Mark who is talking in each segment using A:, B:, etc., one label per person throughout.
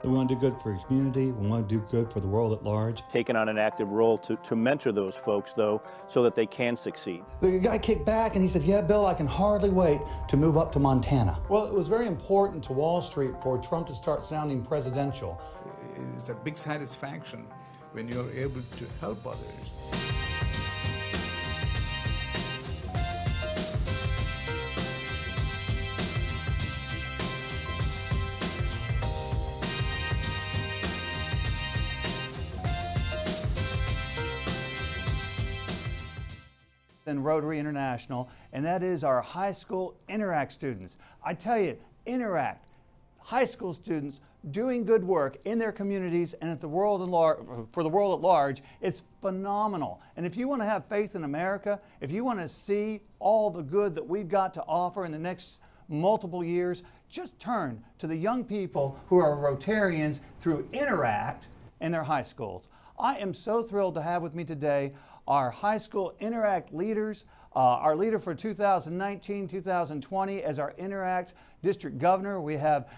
A: We want to do good for your community. We want to do good for the world at large.
B: Taking on an active role to mentor those folks, though, so that they can succeed.
C: The guy kicked back and he said, yeah, Bill, I can hardly wait to move up to Montana.
D: Well, it was very important to Wall Street for Trump to start sounding presidential.
E: It's a big satisfaction when you're able to help others.
C: Than Rotary International, and that is our high school Interact students. I tell you, Interact, high school students doing good work in their communities and at the world for the world at large, it's phenomenal. And if you want to have faith in America, if you want to see all the good that we've got to offer in the next multiple years, just turn to the young people who are Rotarians through Interact in their high schools. I am so thrilled to have with me today our high school Interact leaders, our leader for 2019-2020 as our Interact District Governor. We have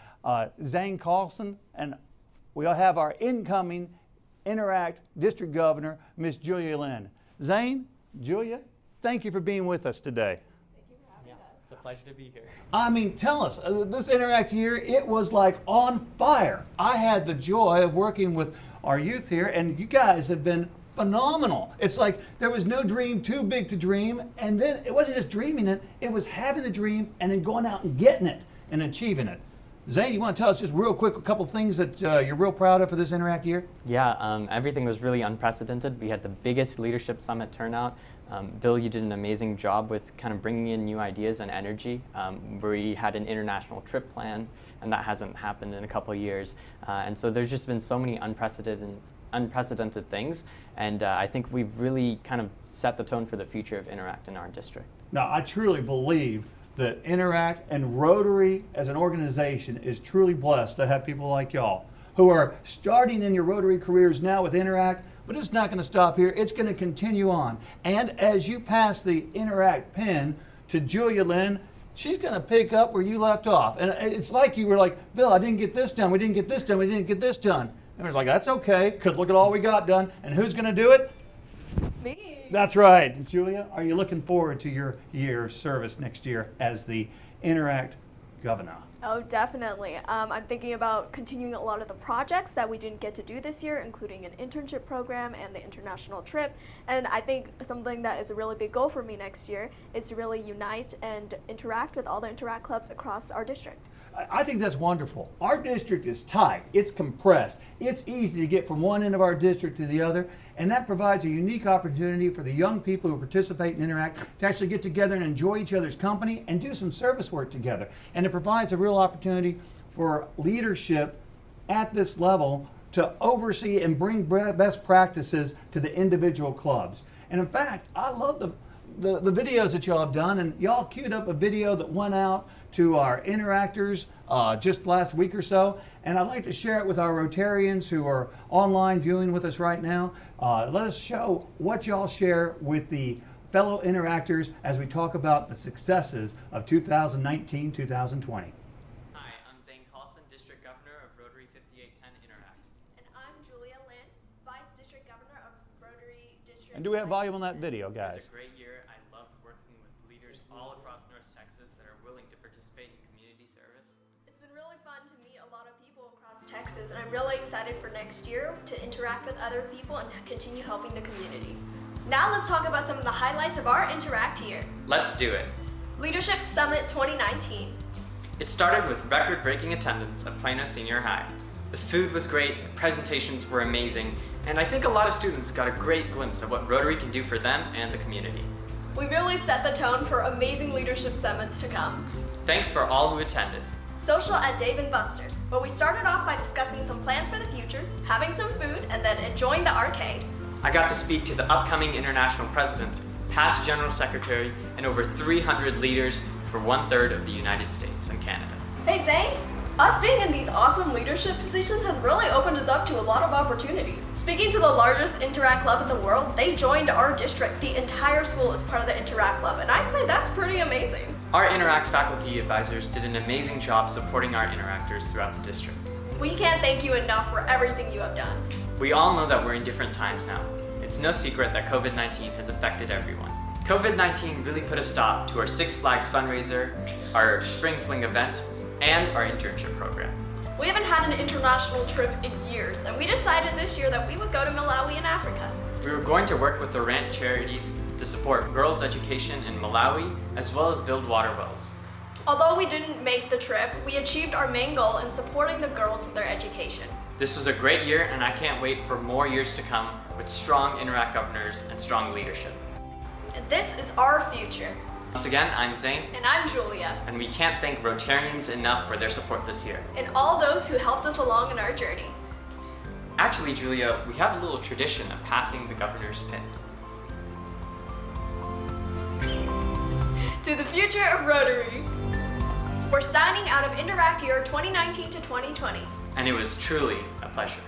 C: Zane Carlson, and we'll have our incoming Interact District Governor, Miss Julia Lynn. Zane, Julia, thank you for being with us today.
F: Thank you for having us. It's a pleasure to be here.
C: I mean, tell us, this Interact year, it was like on fire. I had the joy of working with our youth here, and you guys have been phenomenal. It's like there was no dream too big to dream, and then it wasn't just dreaming it, it was having the dream and then going out and getting it and achieving it. Zane, you want to tell us just real quick a couple things that you're real proud of for this Interact year?
F: Yeah, everything was really unprecedented. We had the biggest leadership summit turnout. Bill, you did an amazing job with kind of bringing in new ideas and energy. We had an international trip plan, and that hasn't happened in a couple of years. And so there's just been so many unprecedented things, and I think we've really kind of set the tone for the future of Interact in our district.
C: Now, I truly believe that Interact and Rotary as an organization is truly blessed to have people like y'all who are starting in your Rotary careers now with Interact, but it's not going to stop here. It's going to continue on. And as you pass the Interact pen to Julia Lynn, she's going to pick up where you left off. And it's like you were like, Bill, I didn't get this done, we didn't get this done, we didn't get this done. And it's like, that's okay, because look at all we got done. And who's going to do it?
G: Me.
C: That's right. Julia, are you looking forward to your year of service next year as the Interact Governor?
G: Oh, definitely. I'm thinking about continuing a lot of the projects that we didn't get to do this year, including an internship program and the international trip. And I think something that is a really big goal for me next year is to really unite and interact with all the Interact clubs across our district.
C: I think that's wonderful. Our district is tight, it's compressed, it's easy to get from one end of our district to the other, and that provides a unique opportunity for the young people who participate and Interact to actually get together and enjoy each other's company and do some service work together. And it provides a real opportunity for leadership at this level to oversee and bring best practices to the individual clubs. And in fact, I love the videos that y'all have done, and y'all queued up a video that went out to our Interactors just last week or so, and I'd like to share it with our Rotarians who are online viewing with us right now. Let us show what y'all share with the fellow Interactors as we talk about the successes of 2019-2020.
F: Hi, I'm Zane Carlson, District Governor of Rotary 5810 Interact.
G: And I'm Julia Lynn, Vice District Governor of Rotary District.
C: And do we have volume on that video, guys?
F: It was a great year. I loved working with leaders all across North Texas that are willing to participate in community service.
G: It's been really fun to meet a lot of people across Texas, and I'm really excited for next year to interact with other people and continue helping the community. Now let's talk about some of the highlights of our Interact year.
F: Let's do it.
G: Leadership Summit 2019.
F: It started with record-breaking attendance at Plano Senior High. The food was great, the presentations were amazing, and I think a lot of students got a great glimpse of what Rotary can do for them and the community.
G: We really set the tone for amazing leadership summits to come.
F: Thanks for all who attended.
G: Social at Dave & Buster's, where we started off by discussing some plans for the future, having some food, and then enjoying the arcade.
F: I got to speak to the upcoming international president, past general secretary, and over 300 leaders for 1/3 of the United States and Canada.
G: Hey Zane, us being in these awesome leadership positions has really opened us up to a lot of opportunities. Speaking to the largest Interact club in the world, they joined our district. The entire school is part of the Interact club, and I'd say that's pretty amazing.
F: Our Interact faculty advisors did an amazing job supporting our Interactors throughout the district.
G: We can't thank you enough for everything you have done.
F: We all know that we're in different times now. It's no secret that COVID-19 has affected everyone. COVID-19 really put a stop to our Six Flags fundraiser, our Spring Fling event, and our internship program.
G: We haven't had an international trip in years, and we decided this year that we would go to Malawi in Africa.
F: We were going to work with the Rant charities to support girls' education in Malawi, as well as build water wells.
G: Although we didn't make the trip, we achieved our main goal in supporting the girls with their education.
F: This was a great year, and I can't wait for more years to come with strong Interact governors and strong leadership.
G: And this is our future.
F: Once again, I'm Zane.
G: And I'm Julia.
F: And we can't thank Rotarians enough for their support this year.
G: And all those who helped us along in our journey.
F: Actually, Julia, we have a little tradition of passing the governor's pin.
G: To the future of Rotary. We're signing out of Interact year 2019 to 2020.
F: And it was truly a pleasure.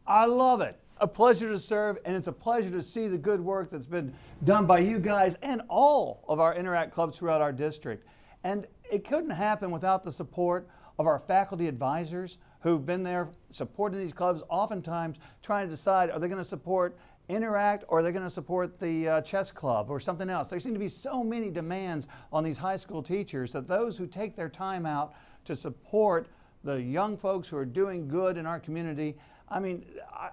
C: I love it. A pleasure to serve, and it's a pleasure to see the good work that's been done by you guys and all of our Interact clubs throughout our district. And it couldn't happen without the support of our faculty advisors who've been there supporting these clubs, oftentimes trying to decide, are they going to support Interact or are they going to support the chess club or something else? There seem to be so many demands on these high school teachers that those who take their time out to support the young folks who are doing good in our community, I mean,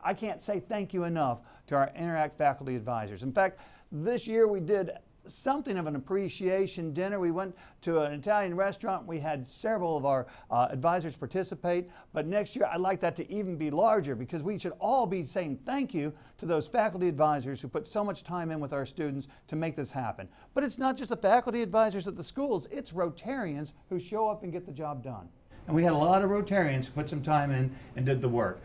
C: I can't say thank you enough to our Interact faculty advisors. In fact, this year we did something of an appreciation dinner. We went to an Italian restaurant. We had several of our advisors participate, but next year I'd like that to even be larger because we should all be saying thank you to those faculty advisors who put so much time in with our students to make this happen. But it's not just the faculty advisors at the schools, it's Rotarians who show up and get the job done. And we had a lot of Rotarians who put some time in and did the work.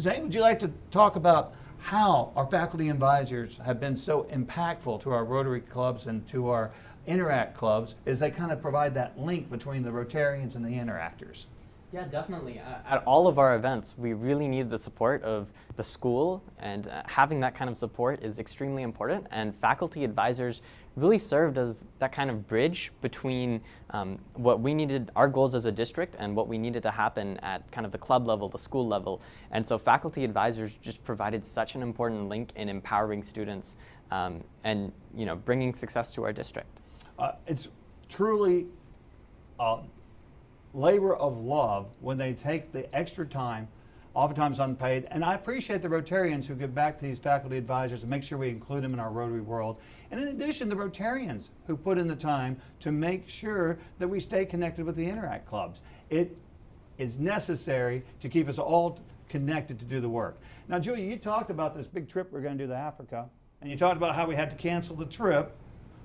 C: Zane, would you like to talk about how our faculty advisors have been so impactful to our Rotary clubs and to our Interact clubs as they kind of provide that link between the Rotarians and the Interactors?
F: Yeah, definitely. At all of our events, we really need the support of the school, and having that kind of support is extremely important, and faculty advisors really served as that kind of bridge between what we needed, our goals as a district, and what we needed to happen at kind of the club level, the school level. And so faculty advisors just provided such an important link in empowering students and bringing success to our district.
C: It's truly labor of love when they take the extra time, oftentimes unpaid. And I appreciate the Rotarians who give back to these faculty advisors and make sure we include them in our Rotary world. And in addition, the Rotarians who put in the time to make sure that we stay connected with the Interact clubs. It is necessary to keep us all connected to do the work. Now, Julia, you talked about this big trip we're going to do to Africa, and you talked about how we had to cancel the trip,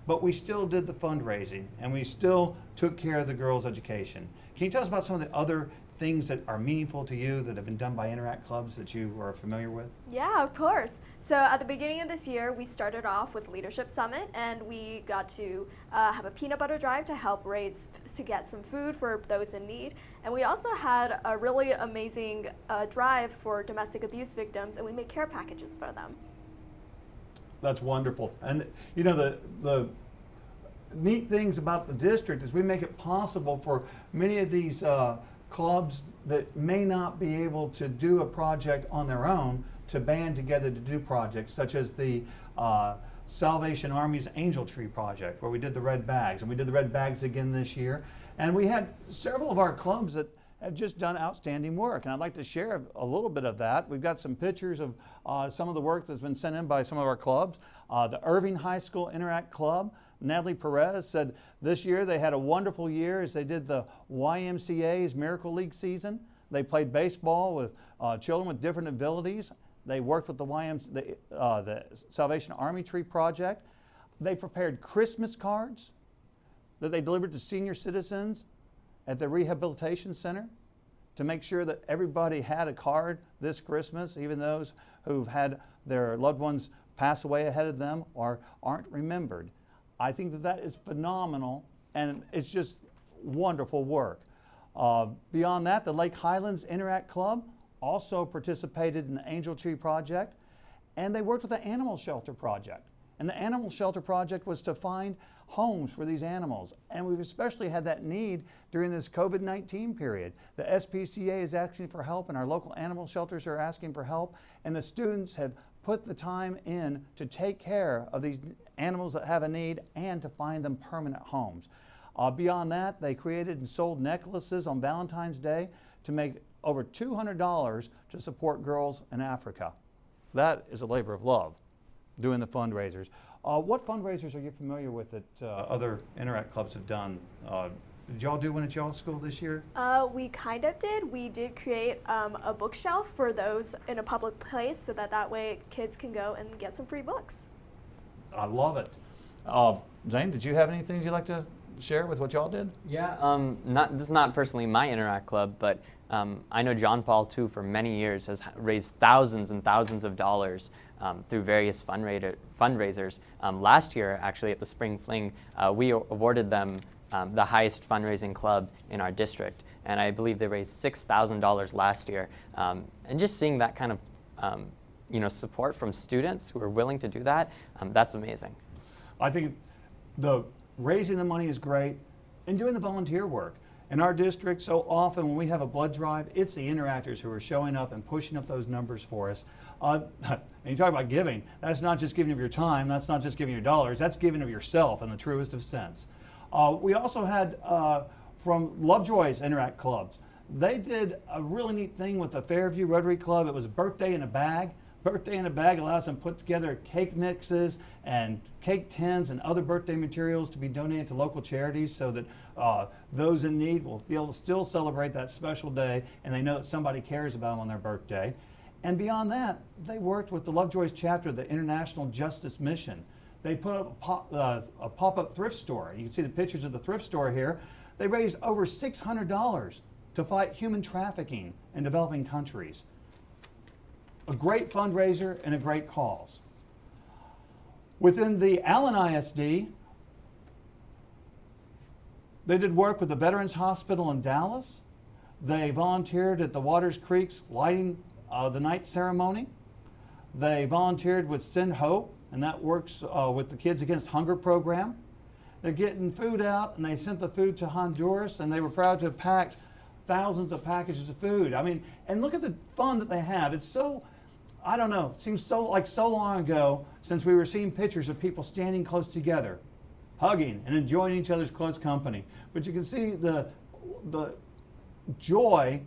C: but we still did the fundraising, and we still took care of the girls' education. Can you tell us about some of the other things that are meaningful to you that have been done by Interact clubs that you are familiar with?
G: Yeah, of course. So at the beginning of this year, we started off with Leadership Summit, and we got to have a peanut butter drive to help to get some food for those in need. And we also had a really amazing drive for domestic abuse victims, and we made care packages for them.
C: That's wonderful. And you know, the neat things about the district is we make it possible for many of these clubs that may not be able to do a project on their own to band together to do projects, such as the Salvation Army's Angel Tree Project, where we did the red bags, and we did the red bags again this year. And we had several of our clubs that have just done outstanding work, and I'd like to share a little bit of that. We've got some pictures of some of the work that's been sent in by some of our clubs. The Irving High School Interact Club, Natalie Perez, said this year they had a wonderful year as they did the YMCA's Miracle League season. They played baseball with children with different abilities. They worked with the Salvation Army Tree Project. They prepared Christmas cards that they delivered to senior citizens at the rehabilitation center to make sure that everybody had a card this Christmas, even those who've had their loved ones pass away ahead of them or aren't remembered. I think that that is phenomenal, and it's just wonderful work. Beyond that, the Lake Highlands Interact Club also participated in the Angel Tree Project, and they worked with the Animal Shelter Project. And the Animal Shelter Project was to find homes for these animals. And we've especially had that need during this COVID-19 period. The SPCA is asking for help, and our local animal shelters are asking for help, and the students have put the time in to take care of these animals that have a need and to find them permanent homes. Beyond that, they created and sold necklaces on Valentine's Day to make over $200 to support girls in Africa. That is a labor of love, doing the fundraisers. What fundraisers are you familiar with that other Interact clubs have done? Did y'all do one at y'all's school this year?
G: We kind of did. We did create a bookshelf for those in a public place so that way kids can go and get some free books.
C: I love it. Zane, did you have anything you'd like to share with what y'all did?
F: Yeah, this is not personally my Interact club, but I know John Paul II for many years has raised thousands and thousands of dollars through various fundraisers. Last year, actually, at the Spring Fling, we awarded them the highest fundraising club in our district, and I believe they raised $6,000 last year. And just seeing that kind of support from students who are willing to do that, that's amazing.
C: I think the raising the money is great, and doing the volunteer work. In our district, so often when we have a blood drive, it's the interactors who are showing up and pushing up those numbers for us. And you talk about giving, that's not just giving of your time, that's not just giving your dollars, that's giving of yourself in the truest of sense. We also had from Lovejoy's Interact clubs, they did a really neat thing with the Fairview Rotary Club. It was a birthday in a bag. Birthday in a Bag allows them to put together cake mixes and cake tins and other birthday materials to be donated to local charities so that those in need will be able to still celebrate that special day, and they know that somebody cares about them on their birthday. And beyond that, they worked with the Lovejoy's chapter of the International Justice Mission. They put up a pop-up thrift store. You can see the pictures of the thrift store here. They raised over $600 to fight human trafficking in developing countries. A great fundraiser and a great cause. Within the Allen ISD, they did work with the Veterans Hospital in Dallas. They volunteered at the Waters Creek's lighting the night ceremony. They volunteered with Send Hope, and that works with the Kids Against Hunger program. They're getting food out, and they sent the food to Honduras, and they were proud to have packed thousands of packages of food. I mean, and look at the fun that they have. It's so, I don't know, it seems so long ago since we were seeing pictures of people standing close together, hugging and enjoying each other's close company. But you can see the joy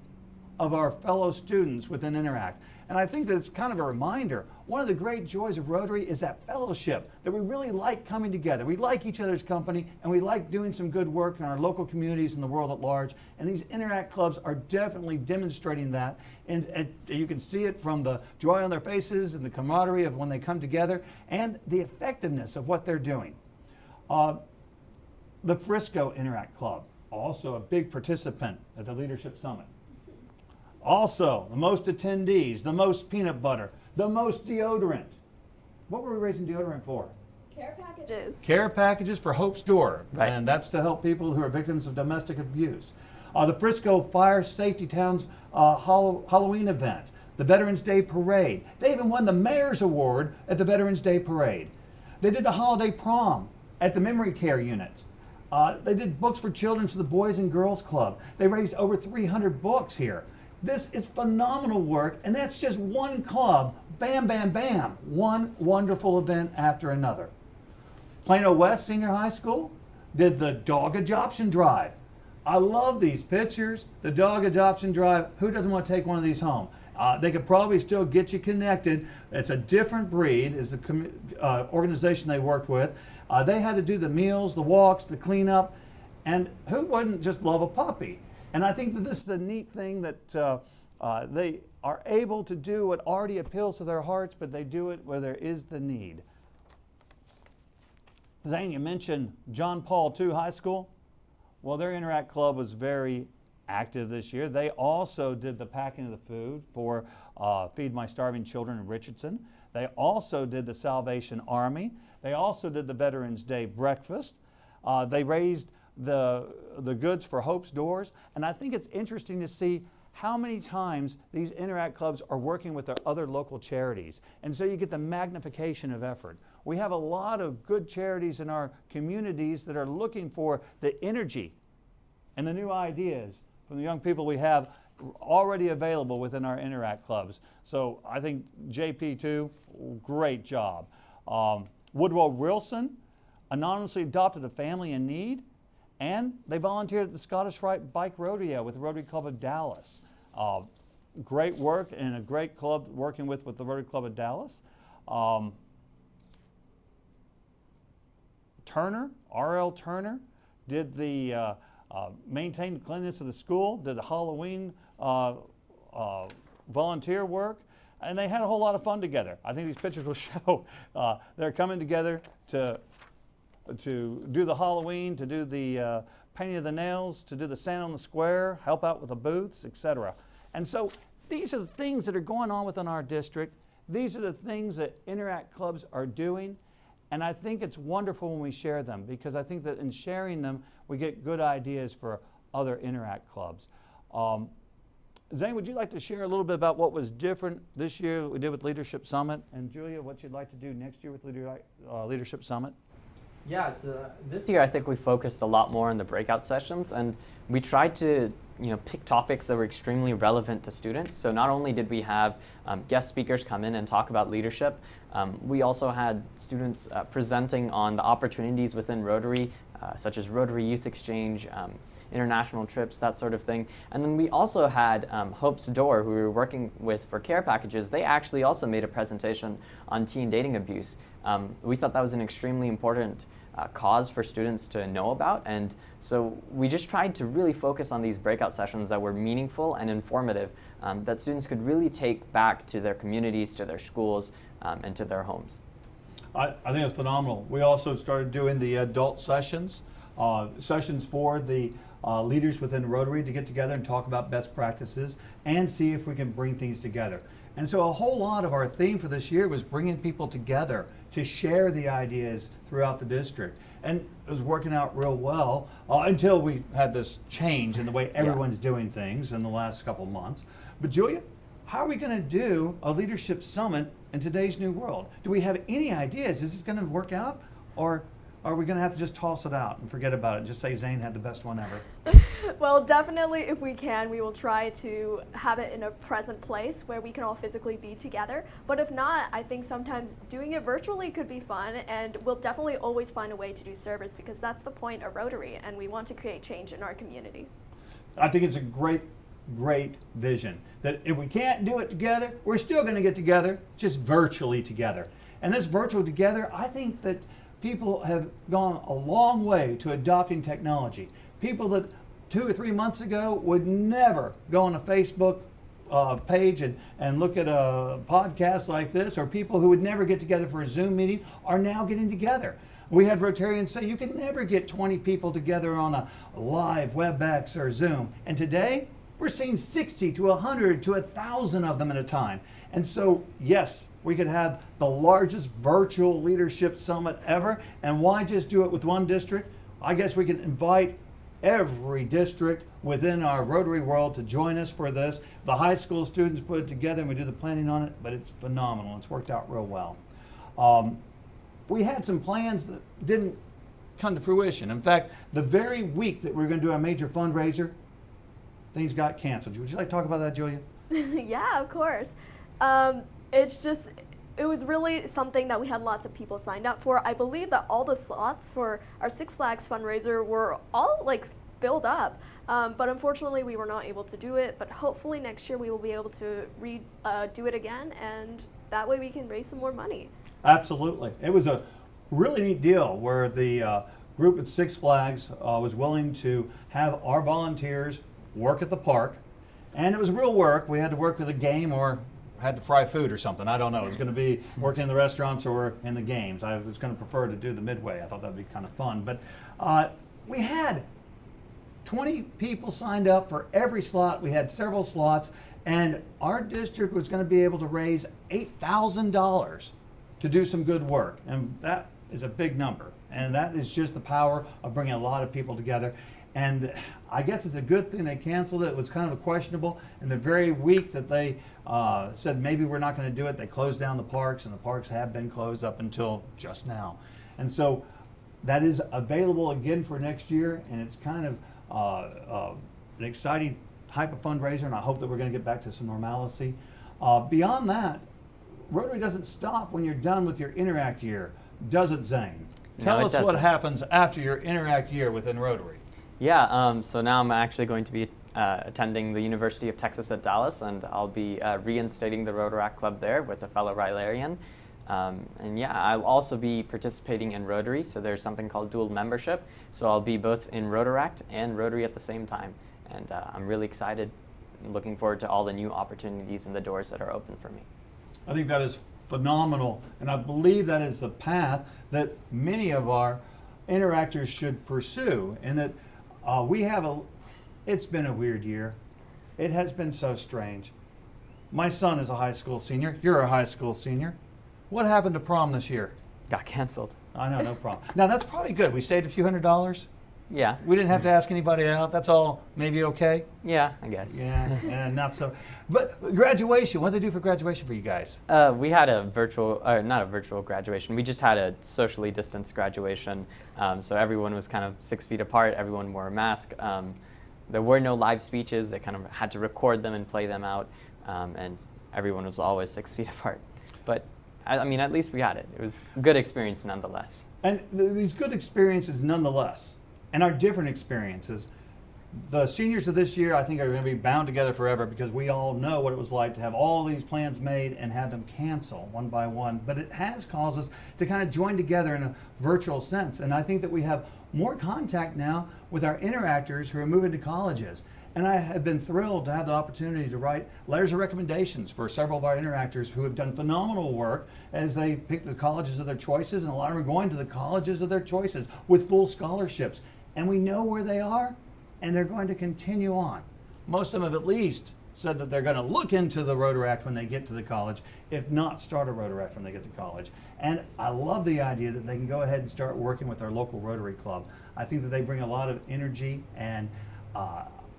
C: of our fellow students within Interact. And I think that it's kind of a reminder. One of the great joys of Rotary is that fellowship, that we really like coming together. We like each other's company, and we like doing some good work in our local communities and the world at large. And these Interact clubs are definitely demonstrating that. And you can see it from the joy on their faces and the camaraderie of when they come together and the effectiveness of what they're doing. The Frisco Interact Club, also a big participant at the Leadership Summit. Also, the most attendees, the most peanut butter, the most deodorant. What were we raising deodorant for?
G: Care packages.
C: Care packages for Hope's Door,
F: Right.
C: And that's to help people who are victims of domestic abuse. The Frisco Fire Safety Town's Halloween event, the Veterans Day Parade. They even won the Mayor's Award at the Veterans Day Parade. They did the holiday prom at the Memory Care Unit. They did books for children to the Boys and Girls Club. They raised over 300 books here. This is phenomenal work, and that's just one club. Bam, bam, bam. One wonderful event after another. Plano West Senior High School did the Dog Adoption Drive. I love these pictures. The Dog Adoption Drive. Who doesn't want to take one of these home? They could probably still get you connected. It's a different breed, is the organization they worked with. They had to do the meals, the walks, the cleanup, and who wouldn't just love a puppy? And I think that this is a neat thing that they are able to do what already appeals to their hearts, but they do it where there is the need. Zane, you mentioned John Paul II High School. Well, their Interact Club was very active this year. They also did the packing of the food for Feed My Starving Children in Richardson. They also did the Salvation Army. They also did the Veterans Day breakfast. They raised the goods for Hope's Doors, and I think it's interesting to see how many times these Interact clubs are working with their other local charities, and so you get the magnification of effort. We have a lot of good charities in our communities that are looking for the energy and the new ideas from the young people we have already available within our Interact clubs. So I think JP2, great job. Woodrow Wilson anonymously adopted a family in need, and they volunteered at the Scottish Rite Bike Rodeo with the Rotary Club of Dallas. Great work and a great club working with the Rotary Club of Dallas. Turner, R.L. Turner, did the maintain the cleanliness of the school, did the Halloween volunteer work, and they had a whole lot of fun together. I think these pictures will show they're coming together to do the Halloween, to do the painting of the nails, to do the Santa on the Square, help out with the booths, etc. And so these are the things that are going on within our district. These are the things that Interact clubs are doing. And I think it's wonderful when we share them, because I think that in sharing them, we get good ideas for other Interact clubs. Zane, would you like to share a little bit about what was different this year we did with Leadership Summit? And Julia, what you'd like to do next year with Leadership Summit?
F: Yeah, this year I think we focused a lot more on the breakout sessions, and we tried to pick topics that were extremely relevant to students. So not only did we have guest speakers come in and talk about leadership, we also had students presenting on the opportunities within Rotary, such as Rotary Youth Exchange, international trips, that sort of thing. And then we also had Hope's Door, who we were working with for care packages. They actually also made a presentation on teen dating abuse. We thought that was an extremely important cause for students to know about, and so we just tried to really focus on these breakout sessions that were meaningful and informative, that students could really take back to their communities, to their schools, and to their homes.
C: I think it's phenomenal. We also started doing the adult sessions, sessions for the leaders within Rotary to get together and talk about best practices and see if we can bring things together. And so a whole lot of our theme for this year was bringing people together to share the ideas throughout the district. And it was working out real well until we had this change in the way everyone's doing things in the last couple of months. But Julia, how are we going to do a leadership summit in today's new world? Do we have any ideas? Is this going to work out? Or are we going to have to just toss it out and forget about it and just say Zane had the best one ever?
G: Well, definitely, if we can, we will try to have it in a present place where we can all physically be together. But if not, I think sometimes doing it virtually could be fun, and we'll definitely always find a way to do service, because that's the point of Rotary, and we want to create change in our community.
C: I think it's a great vision, that if we can't do it together, we're still going to get together, just virtually together. And this virtual together, I think that people have gone a long way to adopting technology. People that 2 or 3 months ago would never go on a Facebook page and look at a podcast like this, or people who would never get together for a Zoom meeting are now getting together. We had Rotarians say you could never get 20 people together on a live WebEx or Zoom. And today, we're seeing 60 to 100 to 1,000 of them at a time. And so, yes, we could have the largest virtual leadership summit ever. And why just do it with one district? I guess we can invite every district within our Rotary world to join us for this. The high school students put it together and we do the planning on it, but it's phenomenal. It's worked out real well. We had some plans that didn't come to fruition. In fact, the very week that we were going to do our major fundraiser, things got canceled. Would you like to talk about that, Julia?
G: Yeah, of course. It was really something that we had lots of people signed up for. I believe that all the slots for our Six Flags fundraiser were all filled up, but unfortunately we were not able to do it. But hopefully next year we will be able to do it again, and that way we can raise some more money.
C: Absolutely. It was a really neat deal where the group at Six Flags was willing to have our volunteers work at the park, and it was real work. We had to work with a game or had to fry food or something. I don't know. It was going to be working in the restaurants or in the games. I was going to prefer to do the midway. I thought that would be kind of fun. But we had 20 people signed up for every slot. We had several slots, and our district was going to be able to raise $8,000 to do some good work. And that is a big number. And that is just the power of bringing a lot of people together. And I guess it's a good thing they canceled it. It was kind of questionable. And the very week that they said maybe we're not going to do it, they closed down the parks, and the parks have been closed up until just now. And so that is available again for next year, and it's kind of an exciting type of fundraiser, and I hope that we're going to get back to some normalcy. Beyond that, Rotary doesn't stop when you're done with your Interact year, does it, Zane? Tell us what happens after your Interact year within Rotary.
F: Yeah, so now I'm actually going to be attending the University of Texas at Dallas, and I'll be reinstating the Rotaract Club there with a fellow Rylarian. And yeah, I'll also be participating in Rotary, so there's something called dual membership. So I'll be both in Rotaract and Rotary at the same time. And I'm really excited and looking forward to all the new opportunities and the doors that are open for me.
C: I think that is phenomenal, and I believe that is the path that many of our interactors should pursue, and that it's been a weird year. It has been so strange. My son is a high school senior. You're a high school senior. What happened to prom this year?
F: Got canceled.
C: I know, no problem. Now that's probably good. We saved a few $100s.
F: Yeah.
C: We didn't have to ask anybody out. That's all maybe okay?
F: Yeah, I guess.
C: Yeah, and not so. But graduation, what did they do for graduation for you guys?
F: We had a virtual, not a virtual graduation, we just had a socially distanced graduation. So everyone was kind of 6 feet apart, everyone wore a mask. There were no live speeches, they kind of had to record them and play them out, and everyone was always 6 feet apart. But I mean, at least we had it. It was a good experience nonetheless.
C: And these good experiences nonetheless, and our different experiences, the seniors of this year I think are going to be bound together forever, because we all know what it was like to have all these plans made and have them cancel one by one. But it has caused us to kind of join together in a virtual sense. And I think that we have more contact now with our interactors who are moving to colleges. And I have been thrilled to have the opportunity to write letters of recommendations for several of our interactors who have done phenomenal work as they pick the colleges of their choices, and a lot of them are going to the colleges of their choices with full scholarships. And we know where they are, and they're going to continue on. Most of them have at least said that they're going to look into the Rotaract when they get to the college, if not start a Rotaract when they get to college. And I love the idea that they can go ahead and start working with our local Rotary Club. I think that they bring a lot of energy and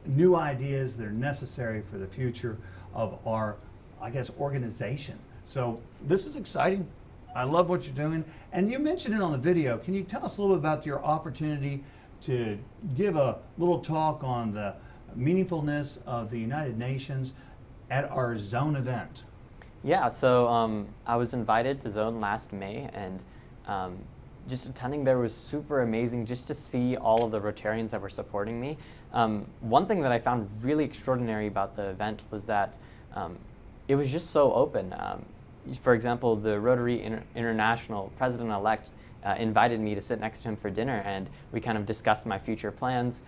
C: new ideas that are necessary for the future of our, I guess, organization. So this is exciting. I love what you're doing. And you mentioned it on the video. Can you tell us a little bit about your opportunity to give a little talk on the meaningfulness of the United Nations at our Zone event?
F: Yeah, so I was invited to Zone last May, and just attending there was super amazing just to see all of the Rotarians that were supporting me. One thing that I found really extraordinary about the event was that it was just so open. For example, the Rotary International president-elect invited me to sit next to him for dinner, and we kind of discussed my future plans.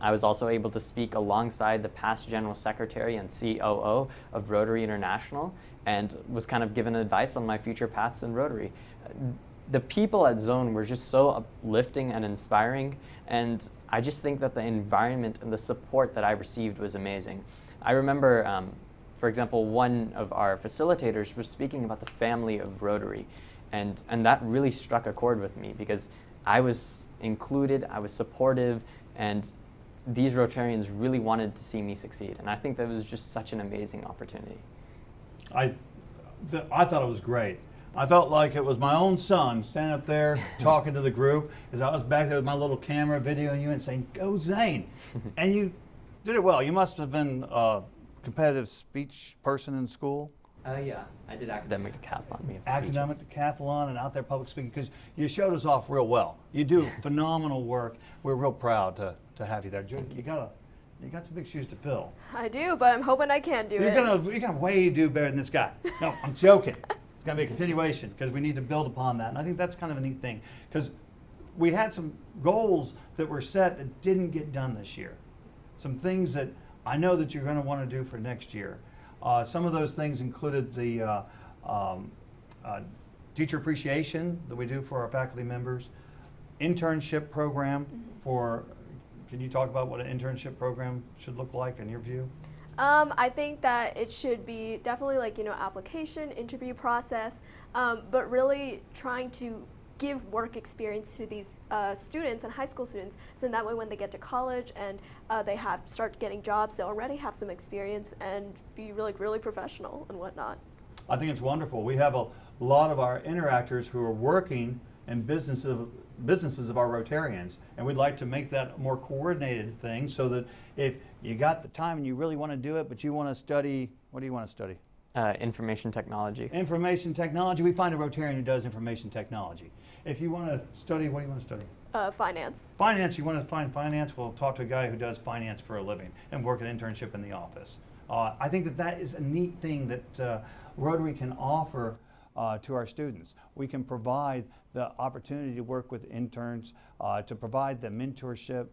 F: I was also able to speak alongside the past General Secretary and COO of Rotary International, and was kind of given advice on my future paths in Rotary. The people at Zone were just so uplifting and inspiring, and I just think that the environment and the support that I received was amazing. I remember, for example, one of our facilitators was speaking about the family of Rotary, and that really struck a chord with me, because I was included, I was supportive, and these Rotarians really wanted to see me succeed, and I think that was just such an amazing opportunity.
C: I thought it was great. I felt like it was my own son standing up there talking to the group as I was back there with my little camera videoing you and saying, "Go Zane." And you did it well. You must have been a competitive speech person in school.
F: Yeah, I did academic decathlon. We have
C: Academic
F: speeches.
C: decathlon and out there public speaking, because you showed us off real well. You do phenomenal work. We're real proud to have you there. You got some big shoes to fill.
G: I do, but I'm hoping I can do it.
C: You're gonna way do better than this guy. No, I'm joking. It's gonna be a continuation, because we need to build upon that. And I think that's kind of a neat thing, because we had some goals that were set that didn't get done this year. Some things that I know that you're gonna want to do for next year. Some of those things included the teacher appreciation that we do for our faculty members, internship program for, can you talk about what an internship program should look like in your view?
G: I think that it should be definitely like, application, interview process, but really trying to give work experience to these students and high school students, so that way when they get to college and they start getting jobs, they already have some experience and be really professional and whatnot.
C: I think it's wonderful. We have a lot of our interactors who are working in businesses of our Rotarians, and we'd like to make that a more coordinated thing so that if you got the time and you really want to do it, but you want to study, what do you want to study?
F: Information technology.
C: Information technology. We find a Rotarian who does information technology. If you want to study, what do you want to study?
G: Finance.
C: Finance. You want to find finance? Well, talk to a guy who does finance for a living and work an internship in the office. I think that is a neat thing that Rotary can offer to our students. We can provide the opportunity to work with interns, to provide the mentorship,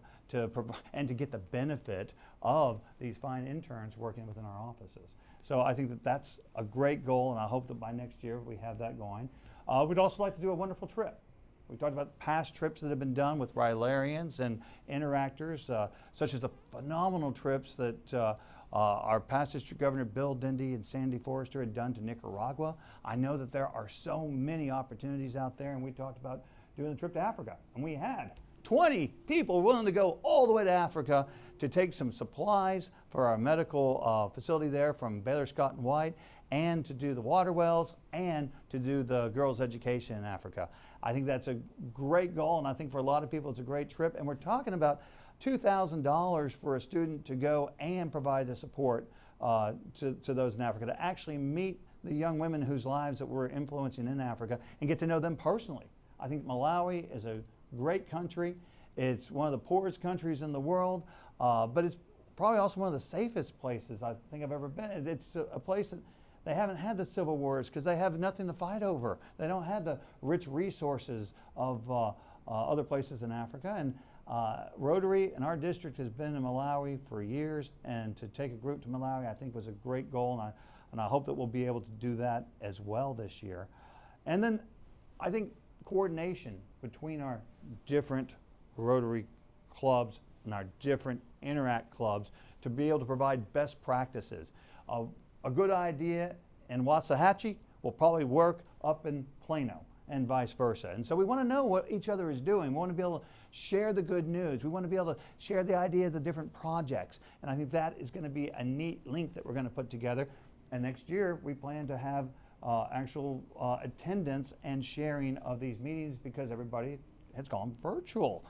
C: and to get the benefit of these fine interns working within our offices. So I think that that's a great goal, and I hope that by next year we have that going. We'd also like to do a wonderful trip. We talked about past trips that have been done with Rylarians and interactors, such as the phenomenal trips that our past District Governor Bill Dindy and Sandy Forrester had done to Nicaragua. I know that there are so many opportunities out there, and we talked about doing the trip to Africa, and we had 20 people willing to go all the way to Africa to take some supplies for our medical facility there from Baylor Scott and White, and to do the water wells, and to do the girls' education in Africa. I think that's a great goal, and I think for a lot of people it's a great trip, and we're talking about $2,000 for a student to go and provide the support to those in Africa, to actually meet the young women whose lives that we're influencing in Africa and get to know them personally. I think Malawi is a great country. It's one of the poorest countries in the world, but it's probably also one of the safest places I think I've ever been. It's a place that they haven't had the civil wars because they have nothing to fight over. They don't have the rich resources of other places in Africa. And Rotary in our district has been in Malawi for years, and to take a group to Malawi I think was a great goal, and I hope that we'll be able to do that as well this year. And then I think coordination between our different Rotary clubs and our different Interact clubs to be able to provide best practices. A good idea in Waxahachie will probably work up in Plano, and vice versa. And so we want to know what each other is doing. We want to be able to share the good news. We want to be able to share the idea of the different projects. And I think that is going to be a neat link that we're going to put together. And next year we plan to have actual attendance and sharing of these meetings because everybody has gone virtual.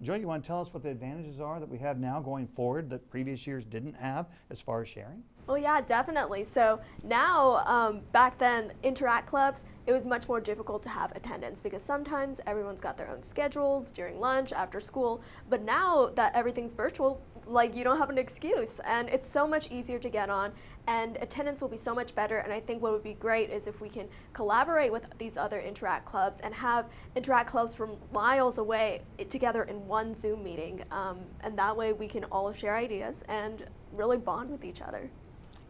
C: Joe, you want to tell us what the advantages are that we have now going forward that previous years didn't have as far as sharing?
G: Well, yeah, definitely. So now, back then, Interact clubs, it was much more difficult to have attendance because sometimes everyone's got their own schedules during lunch, after school. But now that everything's virtual, like, you don't have an excuse, and it's so much easier to get on, and attendance will be so much better. And I think what would be great is if we can collaborate with these other Interact clubs and have Interact clubs from miles away together in one Zoom meeting, and that way we can all share ideas and really bond with each other.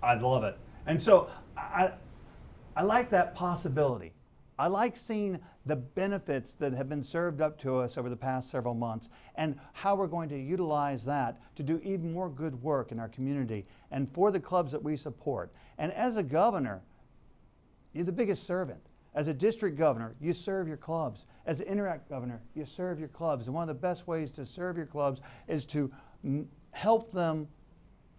C: I love it. And so I like that possibility. I like seeing the benefits that have been served up to us over the past several months and how we're going to utilize that to do even more good work in our community and for the clubs that we support. And as a governor, you're the biggest servant. As a district governor, you serve your clubs. As an Interact governor, you serve your clubs. And one of the best ways to serve your clubs is to help them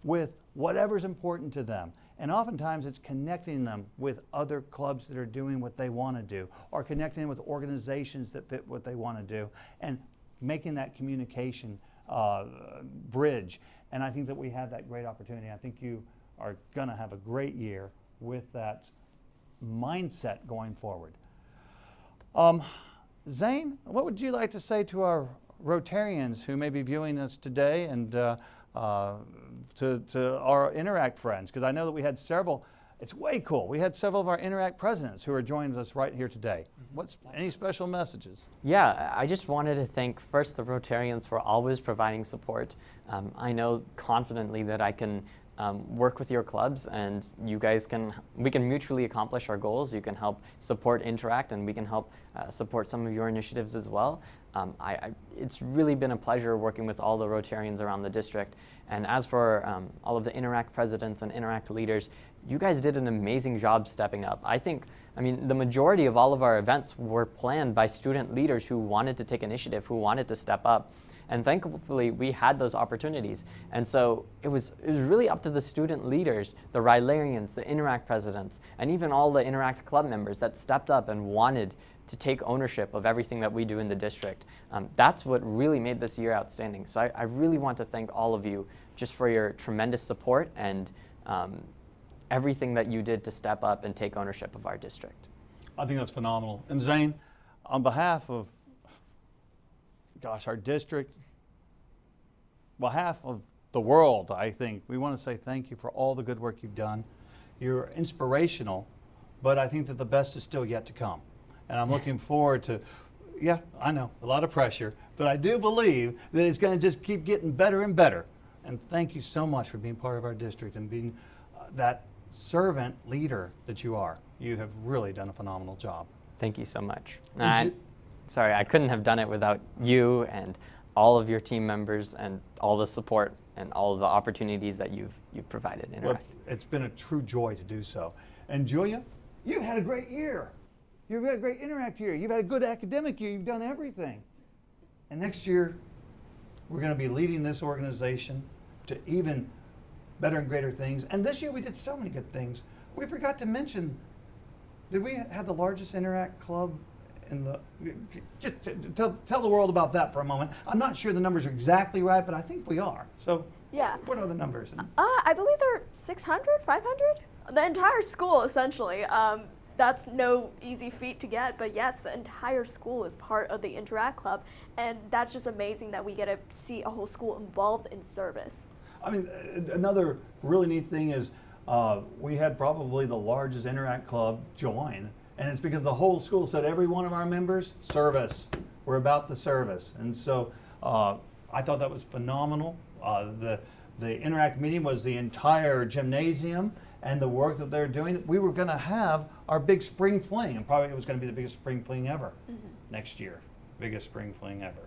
C: with whatever's important to them. And oftentimes it's connecting them with other clubs that are doing what they want to do, or connecting them with organizations that fit what they want to do, and making that communication bridge. And I think that we have that great opportunity. I think you are going to have a great year with that mindset going forward. Zane, what would you like to say to our Rotarians who may be viewing us today, and to our Interact friends? Because I know that we had several, it's way cool, we had several of our Interact presidents who are joining us right here today. Any special messages?
F: Yeah, I just wanted to thank first the Rotarians for always providing support. I know confidently that I can work with your clubs, and we can mutually accomplish our goals. You can help support Interact, and we can help support some of your initiatives as well. It's really been a pleasure working with all the Rotarians around the district. And as for all of the Interact presidents and Interact leaders, you guys did an amazing job stepping up. I mean, the majority of all of our events were planned by student leaders who wanted to take initiative, who wanted to step up. And thankfully, we had those opportunities. And so it was really up to the student leaders, the Rylarians, the Interact presidents, and even all the Interact club members that stepped up and wanted to take ownership of everything that we do in the district. That's what really made this year outstanding. So I really want to thank all of you just for your tremendous support and everything that you did to step up and take ownership of our district.
C: I think that's phenomenal. And Zane, on behalf of, gosh, our district, behalf of the world, I think, we want to say thank you for all the good work you've done. You're inspirational, but I think that the best is still yet to come. And I'm looking forward to, yeah, I know, a lot of pressure, but I do believe that it's going to just keep getting better and better. And thank you so much for being part of our district and being that servant leader that you are. You have really done a phenomenal job.
F: Thank you so much. Sorry, I couldn't have done it without you and all of your team members and all the support and all of the opportunities that you've provided.
C: Well, it's been a true joy to do so. And Julia, you've had a great year. You've had a great Interact year. You've had a good academic year. You've done everything. And next year, we're going to be leading this organization to even better and greater things. And this year we did so many good things. We forgot to mention, did we have the largest Interact club in the, just tell the world about that for a moment. I'm not sure the numbers are exactly right, but I think we are. So
G: yeah.
C: What are the numbers?
G: I believe they're 600, 500? The entire school, essentially. That's no easy feat to get, but yes, the entire school is part of the Interact Club, and that's just amazing that we get to see a whole school involved in service.
C: I mean, another really neat thing is we had probably the largest Interact Club join, and it's because the whole school said, every one of our members, service. We're about the service. And so I thought that was phenomenal. The Interact meeting was the entire gymnasium and the work that they're doing. We were going to have our big spring fling, and probably it was going to be the biggest spring fling ever next year. Biggest spring fling ever.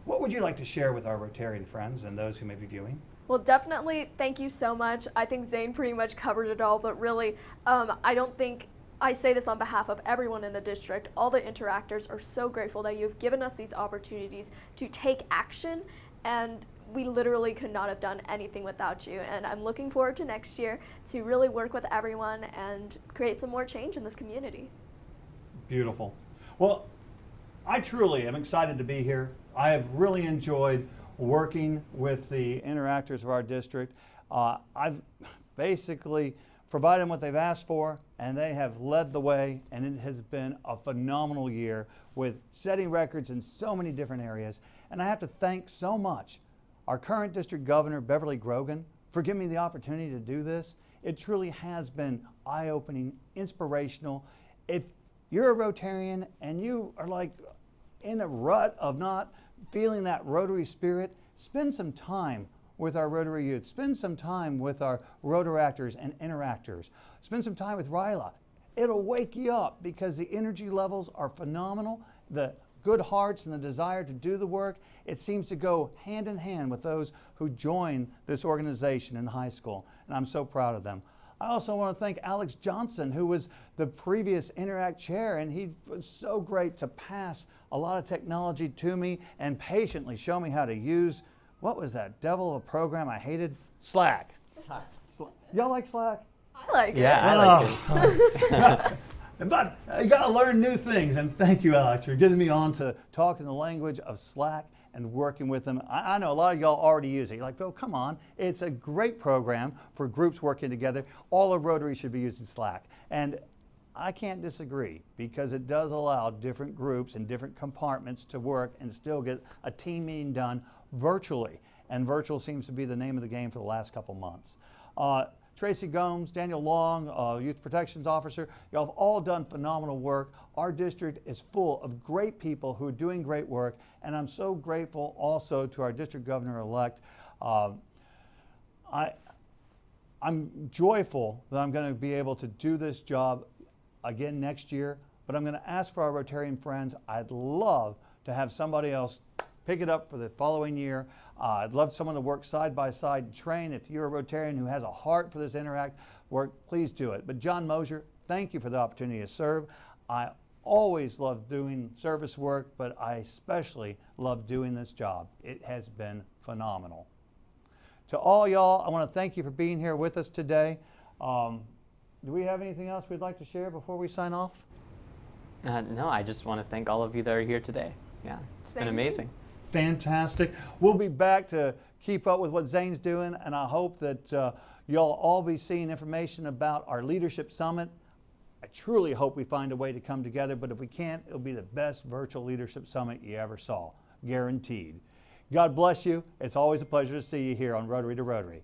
C: What would you like to share with our Rotarian friends and those who may be viewing?
G: Well, definitely, thank you so much. I think Zane pretty much covered it all, but really, I don't think, I say this on behalf of everyone in the district, all the interactors are so grateful that you've given us these opportunities to take action, and we literally could not have done anything without you. And I'm looking forward to next year to really work with everyone and create some more change in this community. Beautiful.
C: Well, I truly am excited to be here. I have really enjoyed working with the interactors of our district. I've basically provided them what they've asked for, and they have led the way, and it has been a phenomenal year with setting records in so many different areas. And I have to thank so much our current district governor, Beverly Grogan, for giving me the opportunity to do this. It truly has been eye-opening, inspirational. If you're a Rotarian and you are like in a rut of not feeling that Rotary spirit, spend some time with our Rotary youth. Spend some time with our Rotaractors and Interactors. Spend some time with Ryla. It'll wake you up because the energy levels are phenomenal. The good hearts and the desire to do the work, it seems to go hand in hand with those who join this organization in high school, and I'm so proud of them. I also want to thank Alex Johnson, who was the previous Interact chair, and he was so great to pass a lot of technology to me and patiently show me how to use, what was that devil of a program I hated? Slack. Y'all like Slack?
G: I like it.
F: Yeah, I like it.
C: But you got to learn new things, and thank you, Alex, for getting me on to talking the language of Slack and working with them. I know a lot of y'all already use it. You're like, Bill, come on. It's a great program for groups working together. All of Rotary should be using Slack. And I can't disagree, because it does allow different groups and different compartments to work and still get a team meeting done virtually. And virtual seems to be the name of the game for the last couple months. Tracy Gomes, Daniel Long, Youth Protections Officer, y'all have all done phenomenal work. Our district is full of great people who are doing great work, and I'm so grateful also to our district governor-elect. I'm joyful that I'm going to be able to do this job again next year, but I'm going to ask for our Rotarian friends, I'd love to have somebody else pick it up for the following year. I'd love someone to work side by side and train. If you're a Rotarian who has a heart for this Interact work, please do it. But John Mosier, thank you for the opportunity to serve. I always love doing service work, but I especially love doing this job. It has been phenomenal. To all y'all, I want to thank you for being here with us today. Do we have anything else we'd like to share before we sign off?
F: No, I just want to thank all of you that are here today. Yeah, it's been amazing.
C: Fantastic. We'll be back to keep up with what Zane's doing, and I hope that you'll all be seeing information about our Leadership Summit. I truly hope we find a way to come together, but if we can't, it'll be the best virtual Leadership Summit you ever saw, guaranteed. God bless you. It's always a pleasure to see you here on Rotary to Rotary.